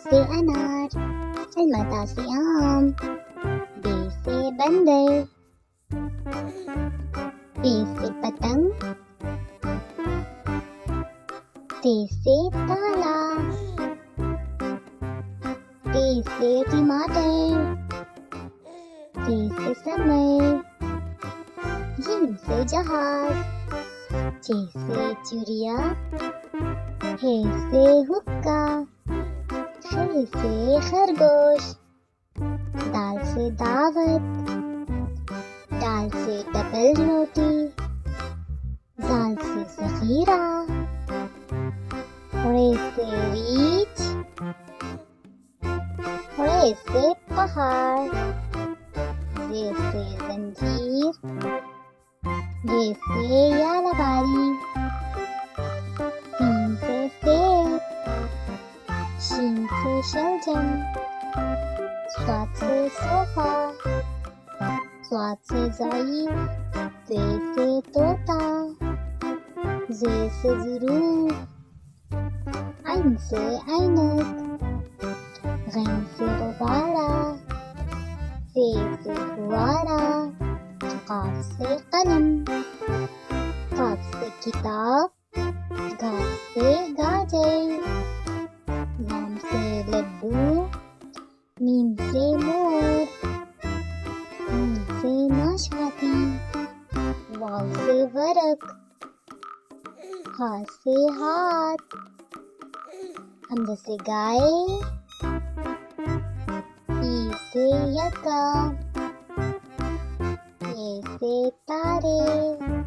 से अनार, अलमता से आम, बे से बंदर, पे से पतंग, ते से ताला, ते से टमाटर, ते से समर, जीम से जहाज, चे से चिड़िया, हे से हुक्का, खे से खरगोश, दाल से दावत, दाल से डबल रोटी, जाल से ज़ख़ीरा, रे से रीछ, रे से पहाड़, जे से जंजीर, ये से यालवारी, सीन से सेब, शीन से शलजम, स्वाद से सोफा, स्वाद से ज़ईफ़, ज़े से तोता, ज़े से ज़रूर, ऐन से ऐनक, गैन से गुब्बारा, फ़े से फुआरा, क़ाफ़ से कलम, काफ से किताब, घास से गाजर, लाम से लड्डू, मीम से मोर, मीम से नाशपाती, वाव से वर्क, हा से हाथ, हमज़ा से गाय, ई से यका, ये से तारे।